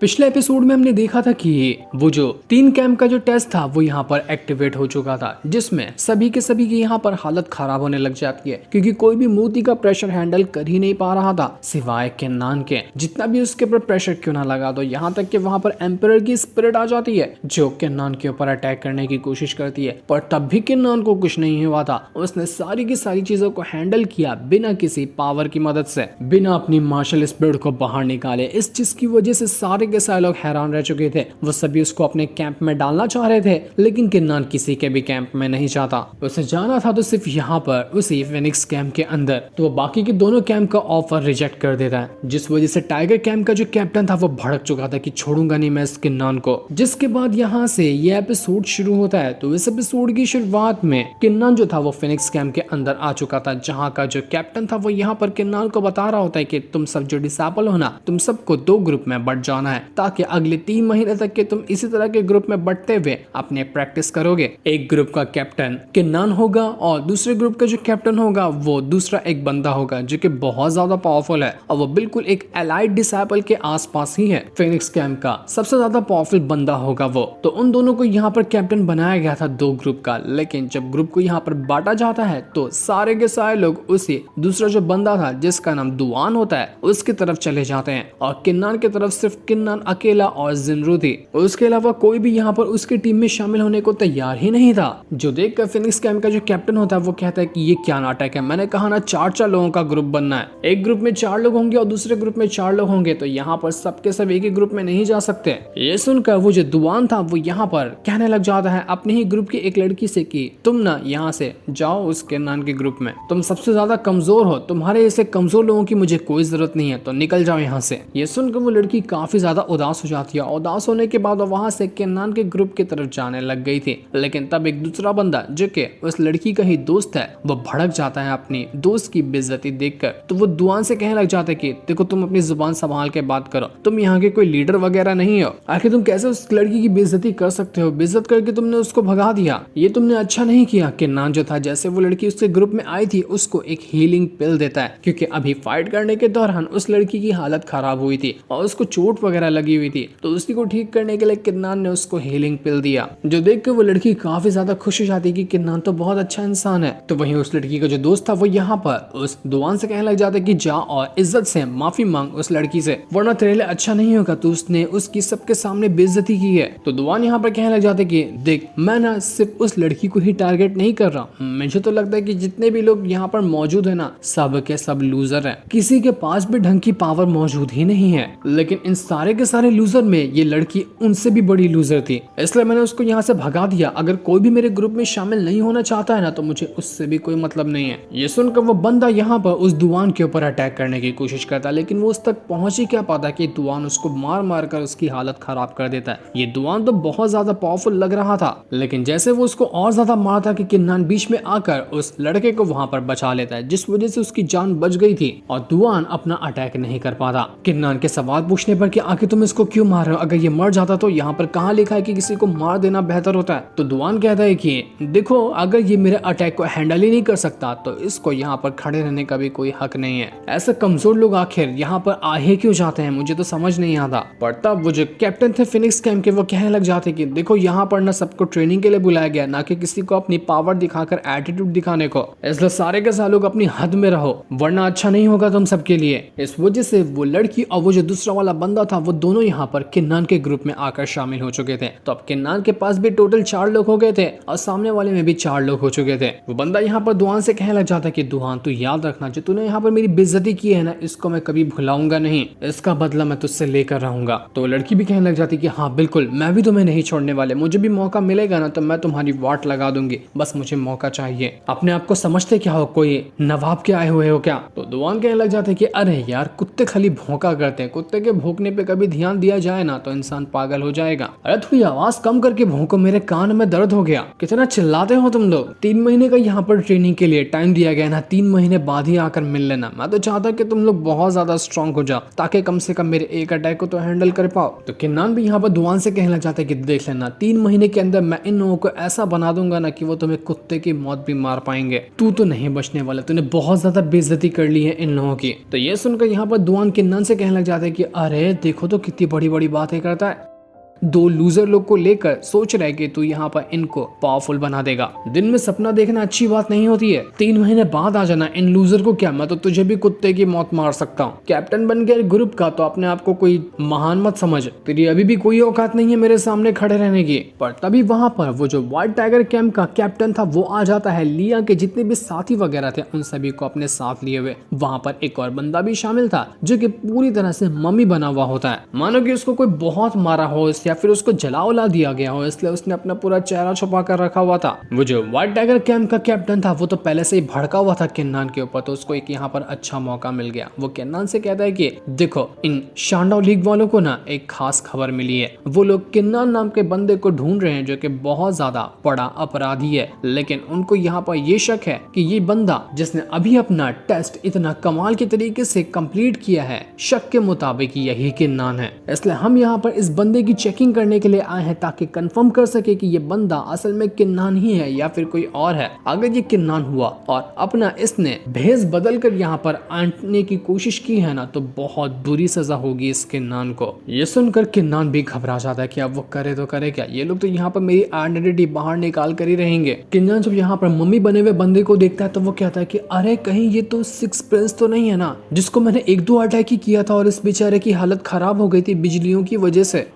पिछले एपिसोड में हमने देखा था कि वो जो 3 कैंप का जो टेस्ट था वो यहाँ पर एक्टिवेट हो चुका था, जिसमें सभी के सभी की यहाँ पर हालत खराब होने लग जाती है क्योंकि कोई भी मोती का प्रेशर हैंडल कर ही नहीं पा रहा था सिवाय किन्नान के। जितना भी उसके ऊपर प्रेशर क्यों ना लगा दो, यहाँ तक कि वहां पर एम्परर की स्पिरिट आ जाती है जो किन्नान के ऊपर अटैक करने की कोशिश करती है, पर तब भी किन्नान को कुछ नहीं हुआ था। उसने सारी की सारी चीजों को हैंडल किया बिना किसी पावर की मदद से, बिना अपनी मार्शल स्पिरिट को बाहर निकाले। इस चीज की वजह से सारे के सारे लोग हैरान रह चुके थे। वो सभी उसको अपने कैंप में डालना चाह रहे थे, लेकिन किन्नान किसी के भी कैंप में नहीं चाहता। उसे जाना था तो सिर्फ यहाँ पर उसी फिनिक्स कैंप के अंदर। तो वो बाकी के दोनों कैंप का ऑफर रिजेक्ट कर देता है, जिस वजह से टाइगर कैंप का जो कैप्टन था वो भड़क चुका था कि छोड़ूंगा नहीं मैं इस किन्नान को। जिसके बाद यहाँ से ये एपिसोड शुरू होता है। तो इस एपिसोड की शुरुआत में किन्नान जो था वो फिनिक्स कैंप के अंदर आ चुका था, जहाँ का जो कैप्टन था वो यहाँ पर किन्नान को बता रहा होता है कि तुम सब जो डिसेबल हो ना, तुम सबको 2 ग्रुप में बंट जाना है ताकि अगले 3 महीने तक के तुम इसी तरह के ग्रुप में बंटते हुए अपने प्रैक्टिस करोगे। एक ग्रुप का कैप्टन किन्नान होगा और दूसरे ग्रुप का जो कैप्टन होगा वो दूसरा एक बंदा होगा जो कि बहुत ज्यादा पावरफुल है और वो बिल्कुल एक एलाइड डिसेबल के आसपास ही है। फिनिक्स कैंप का सबसे ज्यादा पावरफुल बंदा होगा वो। तो उन दोनों को यहाँ पर कैप्टन बनाया गया था 2 ग्रुप का, लेकिन जब ग्रुप को यहाँ पर बांटा जाता है तो सारे के सारे लोग उसी दूसरा जो बंदा था जिसका नाम दुआन होता है उसकी तरफ चले जाते हैं और किन्नान की तरफ सिर्फ किन्नान अकेला और जिनरू थी। उसके अलावा कोई भी यहाँ पर उसकी टीम में शामिल होने को तैयार ही नहीं था। जो देखकर फिनिक्स कैंप का जो कैप्टन होता है वो कहता है कि ये क्या नाटक है, मैंने कहा ना 4 लोगों का ग्रुप बनना है। एक ग्रुप में 4 लोग होंगे और दूसरे ग्रुप में 4 लोग होंगे, तो यहाँ पर सबके सब एक ही ग्रुप में नहीं जा सकते। ये सुनकर वो जो दुआन था वो यहाँ पर कहने लग जाता है अपने ही ग्रुप की एक लड़की से कि तुम ना यहाँ से जाओ उस किन्नान के ग्रुप में, तुम सबसे ज्यादा कमजोर हो, तुम्हारे ऐसे कमजोर लोगों की मुझे कोई जरूरत नहीं है, तो निकल जाओ यहाँ से। ये सुनकर वो लड़की काफी ज्यादा उदास हो जाती है। उदास होने के बाद वहां से किन्नान के ग्रुप की तरफ जाने लग गई थी, लेकिन तब एक दूसरा बंदा जो कि उस लड़की का ही दोस्त है वो भड़क जाता है अपनी दोस्त की बेइज्जती देखकर। तो वो दुआन से कहने लग जाता है कि देखो तुम अपनी जुबान संभाल के बात करो, तुम यहाँ के कोई लीडर वगैरह नहीं हो, आखिर तुम कैसे उस लड़की की बेइज्जती कर सकते हो, बेइज्जत करके तुमने उसको भगा दिया, ये तुमने अच्छा नहीं किया। किन्नान जो था जैसे वो लड़की उसके ग्रुप में आई थी उसको एक हीलिंग पिल देता है, क्योंकि अभी फाइट करने के दौरान उस लड़की की हालत खराब हुई थी और उसको चोट वगैरह लगी हुई थी, तो उसी को ठीक करने के लिए किन्नान ने उसको हीलिंग पिल दिया। जो देख कर वो लड़की काफी ज्यादा खुश हो जाती है कि किन्नान तो बहुत अच्छा इंसान है। तो वहीं उस लड़की का जो दोस्त था वो यहाँ पर उस दुआन से कहने लग जाता है कि जा और इज्जत से माफी मांग उस लड़की से, वरना तेरे लिए अच्छा नहीं होगा, तो उसने उसकी सबके सामने बेइज्जती की है। तो दुआन यहाँ पर कहने लग जाते कि देख मैं ना सिर्फ उस लड़की को ही टारगेट नहीं कर रहा, मुझे तो लगता है कि जितने भी लोग यहाँ पर मौजूद है ना सब के सब लूजर है, किसी के पास भी ढंग की पावर मौजूद ही नहीं है, लेकिन इन सारे के सारे लूजर में ये लड़की उनसे भी बड़ी लूजर थी, इसलिए मैंने उसको यहाँ से भगा दिया। अगर कोई भी मेरे ग्रुप में शामिल नहीं होना चाहता है ना तो मुझे उससे भी कोई मतलब नहीं है। ये सुनकर वो बंदा यहाँ पर उस दुआन के ऊपर अटैक करने की कोशिश करता है, लेकिन वो उस तक पहुंच ही क्या पाता कि दुआन उसको मार मार कर उसकी हालत खराब कर देता है। ये दुआन तो बहुत ज्यादा पावरफुल लग रहा था, लेकिन जैसे वो उसको और ज्यादा मारता कि किन्नान बीच में आकर उस लड़के को वहां पर बचा लेता है, जिस वजह से उसकी जान बच गई थी और दुआन अपना अटैक नहीं कर पाता। किन्नान के सवाल पूछने पर कि आखिर तुम इसको क्यों मार रहे हो, अगर ये मर जाता तो यहाँ पर कहाँ लिखा है कि किसी को मार देना बेहतर होता है। तो दुआन कहता है कि देखो अगर ये मेरे अटैक को हैंडल ही नहीं कर सकता तो इसको यहाँ पर खड़े रहने का भी कोई हक नहीं है। ऐसे कमजोर लोग आखिर यहाँ पर आए क्यों जाते हैं, मुझे तो समझ नहीं आता। पर तब वो जो कैप्टन थे फिनिक्स कैंप के वो कहने लग जाते कि देखो यहाँ पर ना सबको ट्रेनिंग के लिए बुलाया गया, ना कि किसी को अपनी पावर दिखाकर एटीट्यूड दिखाने को, इसलिए सारे के सारे लोग अपनी हद में रहो वरना अच्छा नहीं होगा तुम सबके लिए। इस वजह से वो लड़की और वो जो दूसरा वाला बंदा था वो दोनों यहाँ पर किन्नान के ग्रुप में आकर शामिल हो चुके थे। तो अब किन्नान के पास भी टोटल 4 लोग हो गए थे और सामने वाले में भी 4 लोग हो चुके थे। वो बंदा यहाँ पर दुआन से कहने लग जाता कि दुआन तू याद रखना जो तूने यहाँ पर मेरी बेइज्जती की है ना इसको मैं कभी भुलाऊंगा नहीं, इसका बदला मैं तुझसे लेकर रहूंगा। तो लड़की भी कहने लग जाती कि हाँ बिल्कुल मैं भी तुम्हें नहीं छोड़ने वाले, मुझे भी मौका मिलेगा ना तो मैं तुम्हारी वाट लगा दूंगी, बस मुझे मौका चाहिए। अपने आप को समझते क्या हो, कोई नवाब के आए हुए हो क्या। तो दुआन कहने लग जाते कि अरे यार कुत्ते खाली भौंका करते हैं, कुत्ते के भौंकने पे कभी ध्यान दिया जाए ना तो इंसान पागल हो जाएगा। अरे थोड़ी आवाज कम करके भौंको, मेरे कान में दर्द हो गया, कितना चिल्लाते हो तुम लोग। 3 महीने का यहाँ पर ट्रेनिंग के लिए टाइम दिया गया ना, 3 महीने बाद ही आकर मिल लेना। मैं तो चाहता कि तुम लोग बहुत ज्यादा स्ट्रॉन्ग हो जाओ ताकि कम से कम मेरे एक अटैक को तो हैंडल कर पाओ। तो किन्नान भी यहाँ पर दुआन से कहना चाहता है कि देख लेना 3 महीने के अंदर मैं इन लोगों को ऐसा बना दूंगा ना कि वो तुम्हें कुत्ते की मौत भी मार पाएंगे, तू तो नहीं बचने वाला, तूने बहुत ज्यादा बेइज्जती कर ली है इन लोगों की। तो ये सुनकर यहाँ पर दुआन किन्नान से कहने लग जाता है कि अरे देखो देखो तो कितनी बड़ी बड़ी बातें करता है। दो लूजर लोग को लेकर सोच रहे कि तू यहाँ पर इनको पावरफुल बना देगा। दिन में सपना देखना अच्छी बात नहीं होती है, 3 महीने बाद आ जाना। इन लूजर को क्या, मैं तो तुझे भी कुत्ते की मौत मार सकता हूँ। कैप्टन बन गया ग्रुप का तो अपने आप को कोई महान मत समझ, तेरी अभी भी कोई औकात नहीं है मेरे सामने खड़े रहने की। पर तभी वहां पर वो जो व्हाइट टाइगर कैंप का कैप्टन था वो आ जाता है। लिया के जितने भी साथी वगैरह थे उन सभी को अपने साथ लिए हुए। वहां पर एक और बंदा भी शामिल था जो कि पूरी तरह से मम्मी बना हुआ होता है, मानो कि उसको कोई बहुत मारा हो या फिर उसको जला उला दिया गया हो, इसलिए उसने अपना पूरा चेहरा छुपा कर रखा हुआ था। वो जो व्हाइट टाइगर कैंप का कैप्टन था वो तो पहले से ही भड़का हुआ था किन्नान के ऊपर, तो उसको एक यहाँ पर अच्छा मौका मिल गया। वो किन्नान से कहता है कि देखो इन शानडाउ लीग वालों को ना एक खास खबर मिली है। वो लोग किन्नान नाम के बंदे को ढूंढ रहे हैं जो कि बहुत ज्यादा बड़ा अपराधी है, लेकिन उनको यहाँ पर ये शक है कि ये बंदा जिसने अभी अपना टेस्ट इतना कमाल के तरीके से कंप्लीट किया है, शक के मुताबिक यही किन्नान है। इसलिए हम यहाँ पर इस बंदे की चेकिंग करने के लिए आए हैं ताकि कंफर्म कर सके कि ये बंदा असल में किन्नान ही है या फिर कोई और है। अगर ये किन्नान हुआ और अपना इसने भेष बदल कर यहाँ पर आंटने की कोशिश की है ना, तो बहुत बुरी सजा होगी इस किन्नान को। ये सुनकर किन्नान भी घबरा जाता है कि अब वो करे तो करे क्या, ये लोग तो यहाँ पर मेरी आइडेंटिटी बाहर निकाल कर ही रहेंगे। किन्नान जब यहाँ पर मम्मी बने हुए बंदे को देखता है तो वो कहता है कि अरे कहीं ये तो सिक्स प्रिंस तो नहीं है ना, जिसको मैंने 1-2 अटैक ही किया था और इस बेचारे की हालत खराब हो गई थी बिजलियों की वजह से।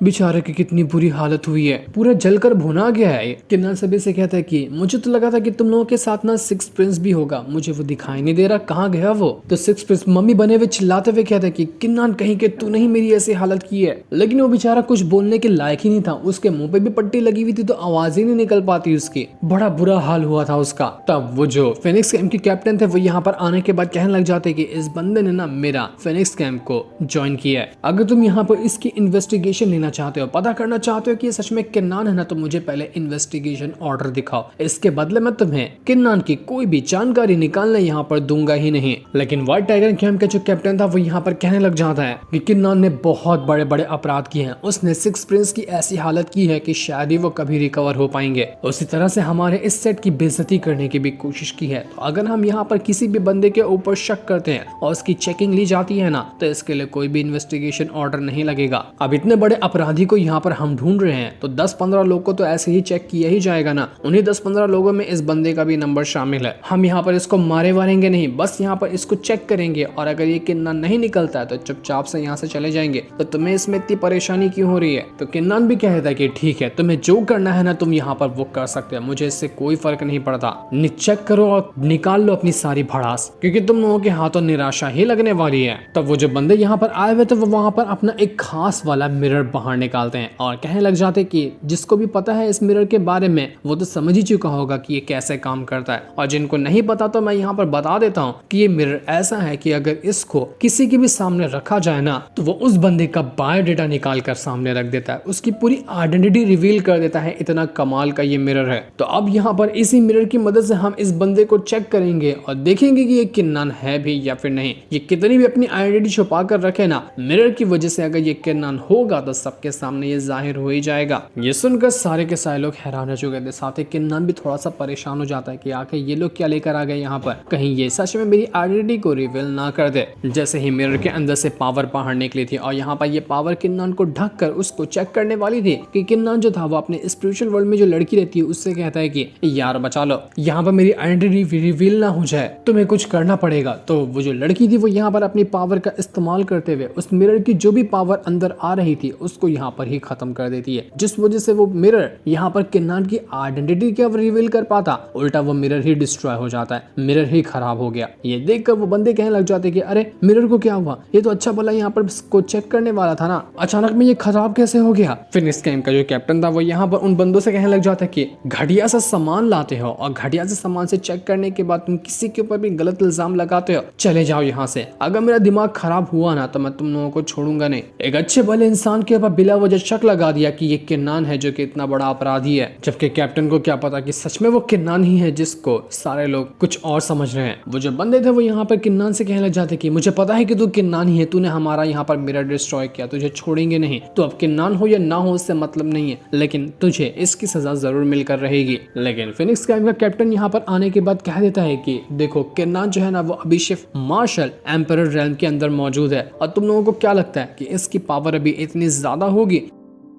बेचारे की कितनी बुरी हालत हुई है, पूरा जलकर भुना गया है। किन्नान सभी से कहता है कि मुझे तो लगा था कि तुम लोगों के साथ ना सिक्स प्रिंस भी होगा, मुझे वो दिखाई नहीं दे रहा, कहाँ गया वो। तो सिक्स प्रिंस मम्मी बने हुए चिल्लाते हुए कहता है कि किन्नान कहीं के तू नहीं मेरी ऐसी हालत की है। लेकिन वो बेचारा कुछ बोलने के लायक ही नहीं था, उसके मुंह पे भी पट्टी लगी हुई थी तो आवाज ही नहीं निकल पाती उसकी, बड़ा बुरा हाल हुआ था उसका। तब वो जो फेनिक्स कैंप के कैप्टन थे वो यहाँ पर आने के बाद कहने लग जाते कि इस बंदे ने ना मेरा फेनिक्स कैंप को ज्वाइन किया है। अगर तुम यहाँ पर इसकी इन्वेस्टिगेशन लेना चाहते हो, पता करना चाहते हो कि ये सच में किन्नान है ना, तो मुझे पहले इन्वेस्टिगेशन ऑर्डर दिखाओ, इसके बदले में तुम्हें किन्नान की कोई भी जानकारी निकालने यहाँ पर दूंगा ही नहीं। लेकिन व्हाइट टाइगर कैंप का जो कैप्टन था वो यहाँ पर कहने लग जाता है कि किन्नान ने बहुत बड़े बड़े अपराध किए हैं, उसने सिक्स प्रिंस की ऐसी हालत की है कि शायद ही वो कभी रिकवर हो पाएंगे। उसी तरह से हमारे इस सेट की बेइज्जती करने की भी कोशिश की है। तो अगर हम यहाँ पर किसी भी बंदे के ऊपर शक करते हैं और उसकी चेकिंग ली जाती है ना, तो इसके लिए कोई भी इन्वेस्टिगेशन ऑर्डर नहीं लगेगा। अब इतने बड़े अपराधी को यहाँ पर हम ढूंढ रहे हैं तो 10-15 लोग को तो ऐसे ही चेक किया ही जाएगा ना, उन्हीं 10-15 लोगों में इस बंदे का भी नंबर शामिल है। हम यहाँ पर इसको मारे वारेंगे नहीं, बस यहाँ पर इसको चेक करेंगे और अगर ये किन्नान नहीं निकलता है तो चुपचाप से यहाँ से चले जाएंगे। तो तुम्हें इसमें इतनी परेशानी क्यों हो रही है? तो किन्नान भी कहता है कि ठीक है, तुम्हें जो करना है ना तुम यहाँ पर वो कर सकते हो, मुझे इससे कोई फर्क नहीं पड़ता। चेक करो और निकाल लो अपनी सारी भड़ास, क्योंकि तुम लोगों के हाथों निराशा ही लगने वाली है। तब वो जो बंदे यहाँ पर आए हुए थे वो वहां पर अपना एक खास वाला मिरर बाहर निकालते हैं और कहने लग जाते कि जिसको भी पता है इस मिरर के बारे में वो तो समझ ही चुका होगा कि ये कैसे काम करता है, और जिनको नहीं पता तो मैं यहाँ पर बता देता हूँ कि ये मिरर ऐसा है कि अगर इसको किसी के भी सामने रखा जाए ना तो वो उस बंदे का बायोडेटा निकाल कर सामने रख देता है, उसकी पूरी आइडेंटिटी रिवील कर देता है। इतना कमाल का ये मिरर है। तो अब यहाँ पर इसी मिरर की मदद से हम इस बंदे को चेक करेंगे और देखेंगे कि ये किन्नान है भी या फिर नहीं। ये कितनी भी अपनी आइडेंटिटी छुपा कर रखे ना, मिरर की वजह से अगर ये किन्नान होगा तो सबके सामने ये जाहिर हो ही जाएगा। ये सुनकर सारे के सारे लोग हैरान हो चुके थे, साथ ही किन्नान भी थोड़ा सा परेशान हो जाता है कि आखिर ये लोग क्या लेकर आ गए यहाँ पर, कहीं ये सच में मेरी आइडेंटिटी को रिवील ना कर दे। जैसे ही मिरर के अंदर से पावर बाहर निकली थी और यहाँ पर ये पावर किन्नान को ढक कर उसको चेक करने वाली थी कि किन्नान जो था वो अपने स्पिरिचुअल वर्ल्ड में जो लड़की रहती है उससे कहता है कि यार बचा लो, यहाँ पर मेरी आइडेंटिटी रिवील ना हो जाए, तुम्हें कुछ करना पड़ेगा। तो वो जो लड़की थी वो यहाँ पर अपनी पावर का इस्तेमाल करते हुए उस मिरर की जो भी पावर अंदर आ रही थी उसको यहाँ पर ही खत्म कर देती है, जिस वजह से वो मिरर यहाँ पर किन्नान की आइडेंटिटी क्या रिवील कर पाता, उल्टा वो मिरर ही डिस्ट्रॉय हो जाता है, मिरर ही खराब हो गया। ये देखकर वो बंदे कहने लग जाते कि अरे मिरर को क्या हुआ, ये तो अच्छा भला यहाँ पर को चेक करने वाला था ना, अचानक में ये खराब कैसे हो गया। फिर इस कैंप का जो कैप्टन था वो यहाँ पर उन बंदों से कहने लग जाता कि घटिया सा सामान लाते हो और घटिया से सामान से चेक करने के बाद तुम किसी के ऊपर भी गलत इल्जाम लगाते हो, चले जाओ यहाँ से। अगर मेरा दिमाग खराब हुआ ना तो मैं तुम लोगों को छोड़ूंगा नहीं। एक अच्छे भले इंसान के ऊपर बिला वजह शक लगा दिया कि ये किन्नान है जो कि इतना बड़ा अपराधी है, जबकि कैप्टन को क्या पता कि सच में वो किन्नान ही है जिसको सारे लोग कुछ और समझ रहे हैं। वो जो बंदे थे वो यहाँ पर किन्नान से कहने लग जाते कि मुझे पता है कि तू किन्नान ही है, तूने हमारा यहाँ पर मिरर डिस्ट्रॉय किया, तुझे छोड़ेंगे नहीं। तो अब किन्नान हो या ना हो उससे मतलब नहीं है, लेकिन तुझे इसकी सजा जरूर मिलकर रहेगी। लेकिन फिनिक्स क्राइम का कैप्टन यहाँ पर आने के बाद कह देता है कि देखो किन्नान जो है ना वो अभी सिर्फ मार्शल एम्परर रेल्म के अंदर मौजूद है, और तुम लोगों को क्या लगता है कि इसकी पावर अभी इतनी ज्यादा होगी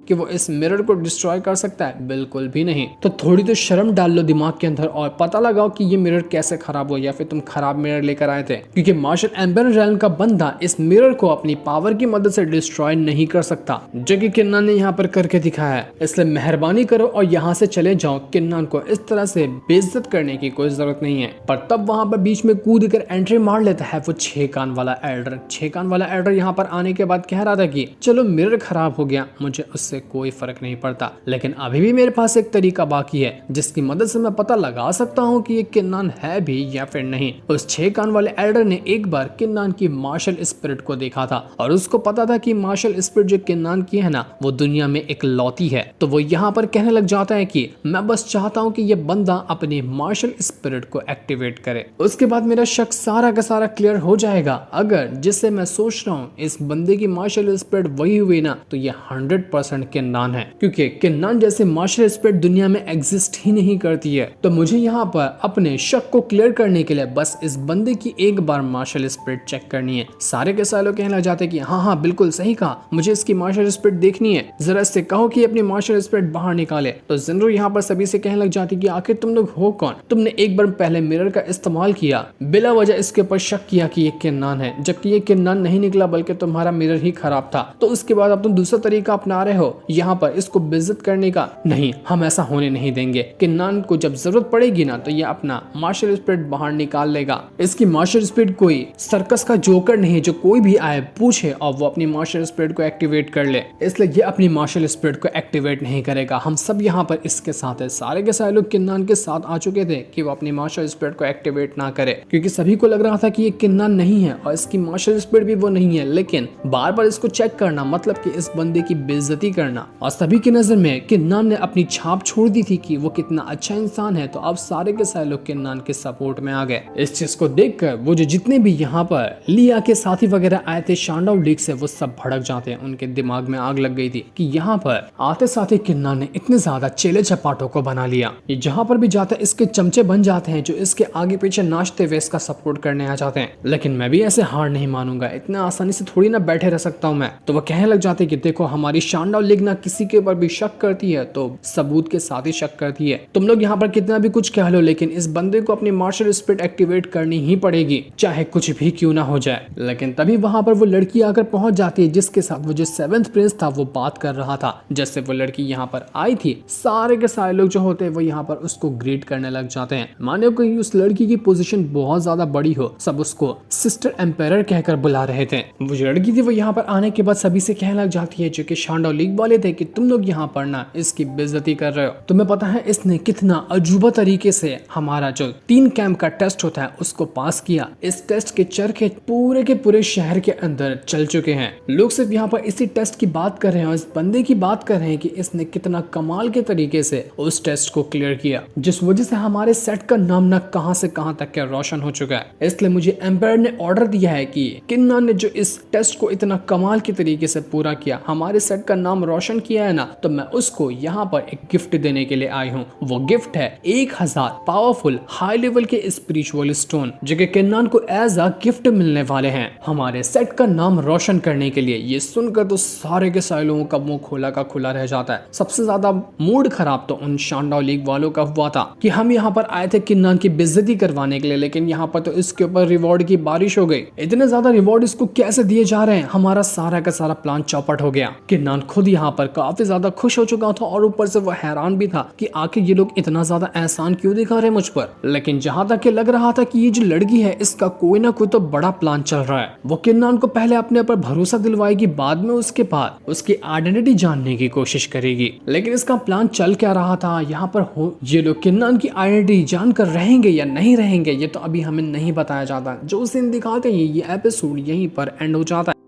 कि वो इस मिरर को डिस्ट्रॉय कर सकता है? बिल्कुल भी नहीं। तो थोड़ी तो शर्म डाल लो दिमाग के अंदर और पता लगाओ कि ये मिरर कैसे खराब हुआ, या फिर तुम खराब मिरर लेकर आए थे, क्योंकि मार्शल एम्परर रेल्म का बंदा इस मिरर को अपनी पावर की मदद से डिस्ट्रॉय नहीं कर सकता, जो कि किन्नान ने यहाँ पर करके दिखाया है। इसलिए मेहरबानी करो और यहाँ से चले जाओ। किन्नान को इस तरह से बेइज्जत करने की कोई जरूरत नहीं है। पर तब वहां पर बीच में कूद कर एंट्री मार लेता है वो 6 कान वाला एल्डर। 6 कान वाला एल्डर यहाँ पर आने के बाद कह रहा था कि चलो मिरर खराब हो गया, मुझे उससे कोई फर्क नहीं पड़ता, लेकिन अभी भी मेरे पास एक तरीका बाकी है जिसकी मदद से मैं पता लगा सकता हूँ कि ये किन्नान है भी या फिर नहीं। उस 6 कान वाले एल्डर ने एक बार किन्नान की मार्शल स्पिरिट को देखा था और उसको पता था कि मार्शल स्पिरिट जो किन्नान की है ना वो दुनिया में एक लौती है। तो वो यहाँ पर कहने लग जाता है कि मैं बस चाहता हूँ कि ये बंदा अपनी मार्शल स्पिरिट को एक्टिवेट करे, उसके बाद मेरा शक सारा का सारा क्लियर हो जाएगा। अगर जिससे मैं सोच रहा हूँ इस बंदे की मार्शल स्पिरिट वही हुई ना, तो ये 100% किन्नान है, क्योंकि किन्नान जैसे मार्शल स्पिरिट दुनिया में एग्जिस्ट ही नहीं करती है। तो मुझे यहाँ पर अपने शक को क्लियर करने के लिए बस इस बंदे की एक बार मार्शल स्पिरिट चेक करनी है। सारे के सारे लोग कहने लग जाते कि हाँ हाँ बिल्कुल सही कहा, मुझे इसकी मार्शल स्पिरिट देखनी है, जरा इससे कहो कि अपनी मार्शल स्पिरिट बाहर निकाले। तो जिनरू यहाँ पर सभी से कहने लग जाती कि आखिर तुम लोग हो कौन, तुमने एक बार पहले मिरर का इस्तेमाल किया, बिला वजह इसके ऊपर शक किया कि ये किन्नान है, जबकि ये किन्नान नहीं निकला बल्कि तुम्हारा मिरर ही खराब था। तो उसके बाद अब तुम दूसरा तरीका अपना रहे हो यहाँ पर इसको बेइज्जत करने का। नहीं, हम ऐसा होने नहीं देंगे। किन्नान को जब जरूरत पड़ेगी ना तो ये अपना मार्शल स्पिरिट बाहर निकाल लेगा। इसकी मार्शल स्पिरिट कोई सर्कस का जोकर नहीं जो कोई भी आए पूछे और वो अपनी मार्शल स्पिरिट को एक्टिवेट कर ले, इसलिए ये अपनी मार्शल स्पिरिट को एक्टिवेट नहीं करेगा। हम सब यहाँ पर इसके साथ है। सारे के सारे लोग किन्नान के साथ आ चुके थे कि वो अपनी मार्शल स्पिरिट को एक्टिवेट ना करे, क्योंकि सभी को लग रहा था कि ये किन्नान नहीं है और इसकी मार्शल स्पिरिट भी वो नहीं है, लेकिन बार बार इसको चेक करना मतलब कि इस बंदे की बेइज्जती करना। और सभी की नजर में किन्नान ने अपनी छाप छोड़ दी थी कि वो कितना अच्छा इंसान है। तो अब सारे के सारे लोग किन्नान के सपोर्ट में आ गए। इस चीज को देखकर वो जो जितने भी यहाँ पर लिया के साथी वगैरह आए थे शांडाउ लीग से, वो सब भड़क जाते हैं। उनके दिमाग में आग लग गई थी कि यहाँ पर आते साथ ही किन्नान ने इतने ज्यादा चेले चपाटों को बना लिया, ये जहाँ पर भी जाता है इसके चमचे बन जाते हैं जो इसके आगे पीछे नाचते हुए इसका सपोर्ट करने आ जाते हैं। लेकिन मैं भी ऐसे हार नहीं मानूंगा, इतना आसानी से थोड़ी ना बैठे रह सकता हूँ मैं। तो वो कहने लग जाते कि देखो हमारी शांडाउ लीग ना किसी के ऊपर भी शक करती है तो सबूत के साथ ही शक करती है। तुम लोग यहाँ पर कितना भी कुछ कह लो, लेकिन इस बंदे को अपनी मार्शल स्पिरिट एक्टिवेट करनी ही पड़ेगी, चाहे कुछ भी क्यों ना हो जाए। लेकिन तभी वहां पर वो लड़की आकर पहुंच जाती है जिसके साथ वो जो 7th प्रिंस था वो बात कर रहा था। जैसे वो लड़की यहाँ पर आई थी, सारे के सारे लोग जो होते हैं वो यहाँ पर उसको ग्रीट करने लग जाते हैं। मानो कि उस लड़की की पोजीशन बहुत ज्यादा बड़ी हो, सब उसको सिस्टर एम्पायर कहकर बुला रहे थे। वो जो लड़की थी वो यहाँ पर आने के बाद सभी से कहने लग जाती है, जो कि शांडाउ लीग वाले थे, कि तुम लोग यहाँ पर ना इसकी बेइज्जती कर रहे हो। तुम्हें पता है इसने कितना अजूबा तरीके से हमारा जो 3 कैंप का टेस्ट होता है उसको पास किया। इस टेस्ट के चरखे पूरे के पूरे शहर के अंदर चल चुके हैं। लोग सिर्फ यहाँ पर इसी टेस्ट की बात कर रहे हैं और इस बंदे की बात कर रहे हैं कि इसने कितना कमाल के तरीके से उस टेस्ट को क्लियर किया, जिस वजह से हमारे सेट का नाम ना कहां से कहां तक क्या रोशन हो चुका है। इसलिए मुझे एम्पायर ने ऑर्डर दिया है कि किन्नान ने जो इस टेस्ट को इतना कमाल के तरीके से पूरा किया, हमारे सेट का नाम रोशन किया है ना, तो मैं उसको यहाँ पर एक गिफ्ट देने के लिए आई हूँ। वो गिफ्ट है 1000 पावरफुल हाई लेवल के स्पिरिचुअल स्टोन, जो कि किन्नान को एज अ गिफ्ट मिलने वाले हैं हमारे सेट का नाम रोशन करने के लिए। ये सुनकर तो सारे के सारे लोगों का मुंह खोला का खुला रह जाता है। सबसे ज्यादा मूड खराब तो उन शांडाउ लीग वालों का हुआ था कि हम यहाँ पर आए थे किन्नान की बेइज्जती करवाने के लिए, लेकिन यहाँ पर तो इसके ऊपर रिवॉर्ड की बारिश हो गई। इतने ज्यादा रिवॉर्ड इसको कैसे दिए जा रहे हैं, हमारा सारा का सारा प्लान चौपट हो गया। किन्नान खुद यहाँ पर काफी ज्यादा खुश हो चुका था और ऊपर से वो हैरान भी था कि आखिर ये लोग इतना ज्यादा एहसान क्यों दिखा रहे हैं मुझ पर। लेकिन जहां तक लग रहा था कि ये जो लड़की है इसका कोई ना कोई तो बड़ा प्लान चल रहा है। वो किन्नान को पहले अपने ऊपर भरोसा दिलवाएगी, बाद में उसके बाद उसकी आइडेंटिटी जानने की कोशिश करेगी। लेकिन इसका प्लान चल क्या रहा था यहाँ पर ये लोग किन्नान की आइडेंटिटी जानकर रहेंगे या नहीं रहेंगे, ये तो अभी हमें नहीं बताया जाता। जो सीन दिखाते हैं ये एपिसोड यहीं पर एंड हो जाता है।